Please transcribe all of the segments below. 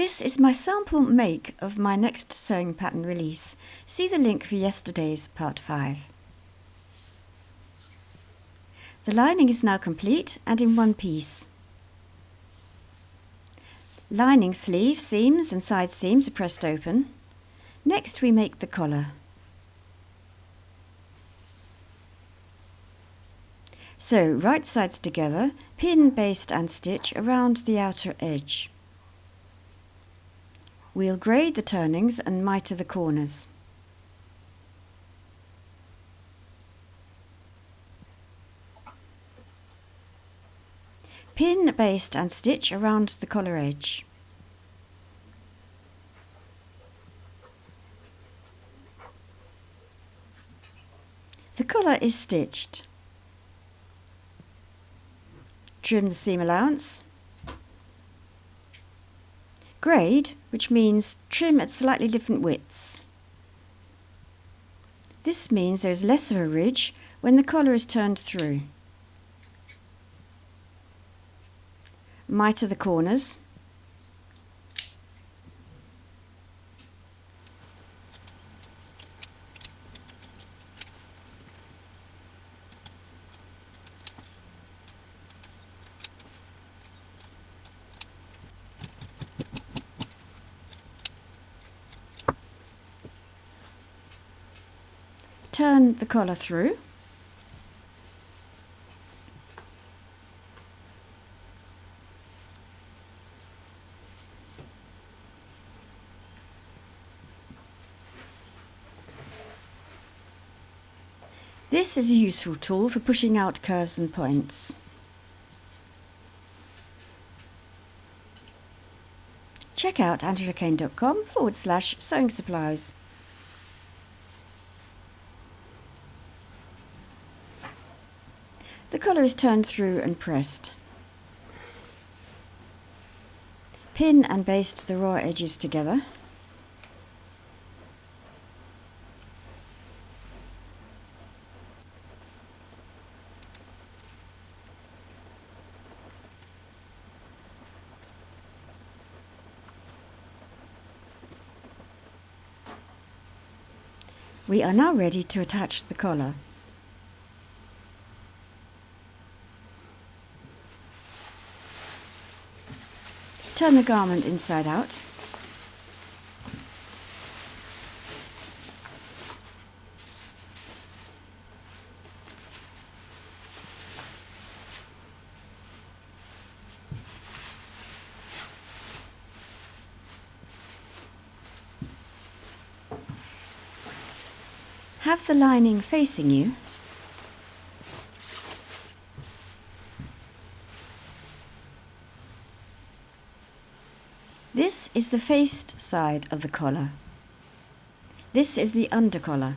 This is my sample make of my next sewing pattern release. See the link for yesterday's part 5. The lining is now complete and in one piece. Lining sleeve seams and side seams are pressed open. Next we make the collar. Sew right sides together, pin, baste and stitch around the outer edge. We'll grade the turnings and mitre the corners. Pin, baste and stitch around the collar edge. The collar is stitched. Trim the seam allowance. Grade, which means trim at slightly different widths. This means there is less of a ridge when the collar is turned through. Mitre the corners. Turn the collar through. This is a useful tool for pushing out curves and points. Check out angelakane.com/sewing supplies. The collar is turned through and pressed. Pin and baste the raw edges together. We are now ready to attach the collar. Turn the garment inside out. Have the lining facing you. This is the faced side of the collar. This is the undercollar.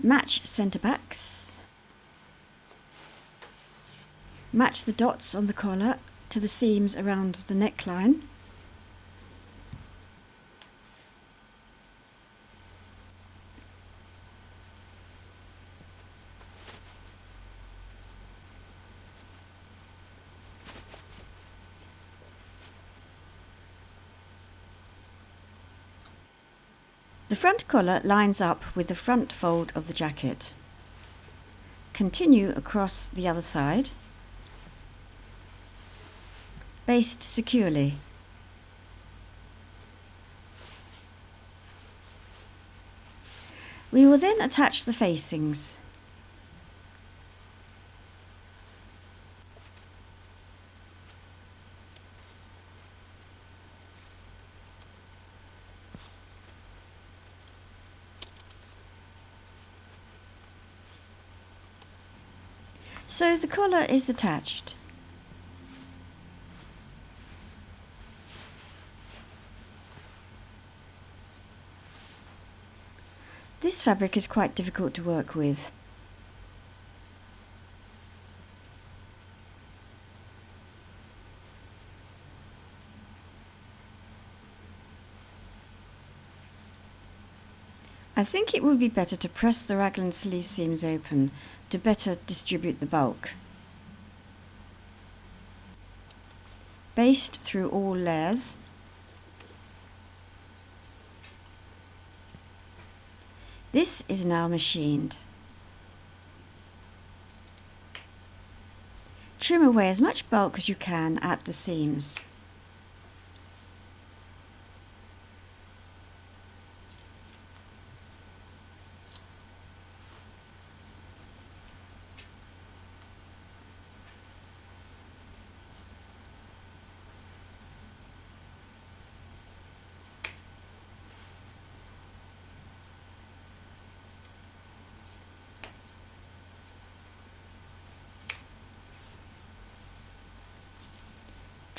Match centre backs. Match the dots on the collar to the seams around the neckline. The front collar lines up with the front fold of the jacket. Continue across the other side. Baste securely. We will then attach the facings. So the collar is attached. This fabric is quite difficult to work with. I think it would be better to press the raglan sleeve seams open to better distribute the bulk. baste through all layers. This is now machined. Trim away as much bulk as you can at the seams.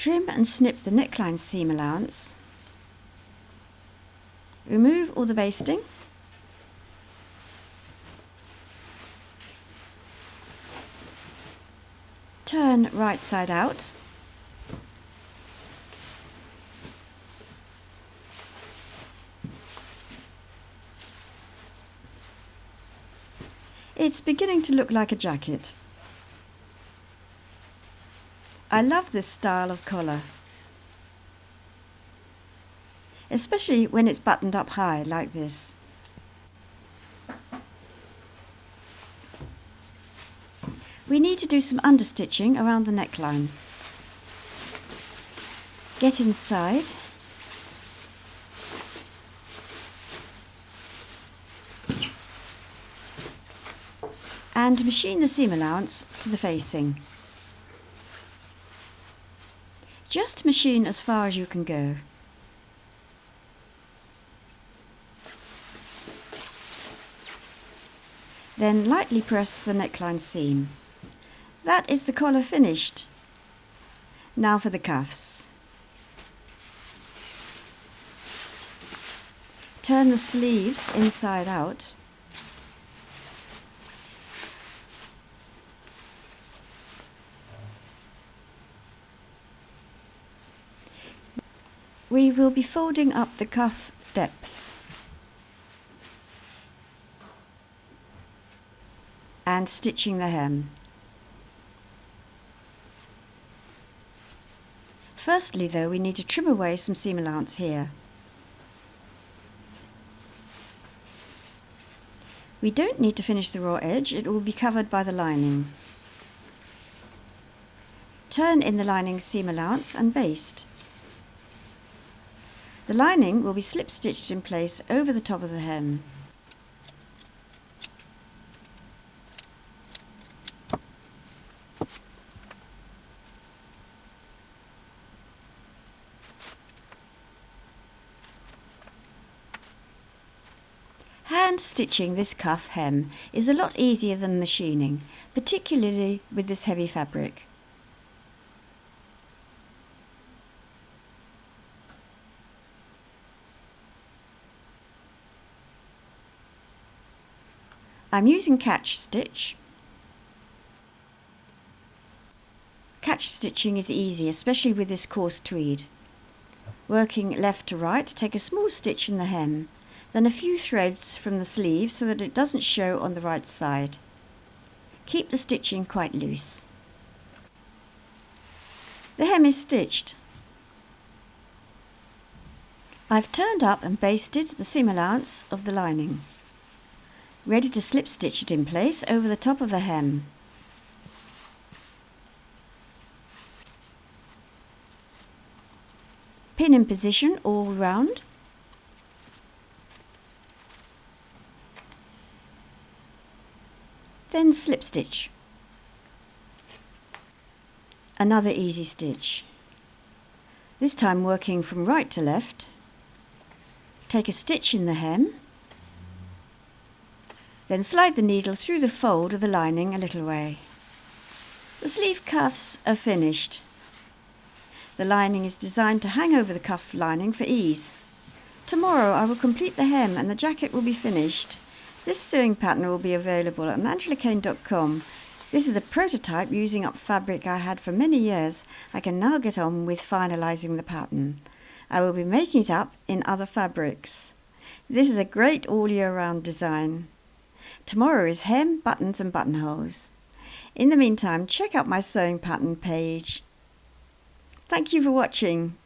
Trim and snip the neckline seam allowance. Remove all the basting. Turn right side out. It's beginning to look like a jacket. I love this style of collar, especially when it's buttoned up high like this. We need to do some understitching around the neckline. Get inside. And machine the seam allowance to the facing. Just machine as far as you can go. Then lightly press the neckline seam. That is the collar finished. Now for the cuffs. Turn the sleeves inside out. We will be folding up the cuff depth and stitching the hem. Firstly though, we need to trim away some seam allowance here. We don't need to finish the raw edge, it will be covered by the lining. Turn in the lining seam allowance and baste. The lining will be slip stitched in place over the top of the hem. Hand stitching this cuff hem is a lot easier than machining, particularly with this heavy fabric. I'm using catch stitch. Catch stitching is easy, especially with this coarse tweed. Working left to right, take a small stitch in the hem, then a few threads from the sleeve so that it doesn't show on the right side. Keep the stitching quite loose. The hem is stitched. I've turned up and basted the seam allowance of the lining. Ready to slip stitch it in place over the top of the hem. Pin in position all round. Then slip stitch. Another easy stitch. This time working from right to left. Take a stitch in the hem. Then slide the needle through the fold of the lining a little way. The sleeve cuffs are finished. The lining is designed to hang over the cuff lining for ease. Tomorrow I will complete the hem and the jacket will be finished. This sewing pattern will be available on angelakane.com. This is a prototype using up fabric I had for many years. I can now get on with finalising the pattern. I will be making it up in other fabrics. This is a great all year round design. Tomorrow is hem, buttons and buttonholes. In the meantime, check out my sewing pattern page. Thank you for watching.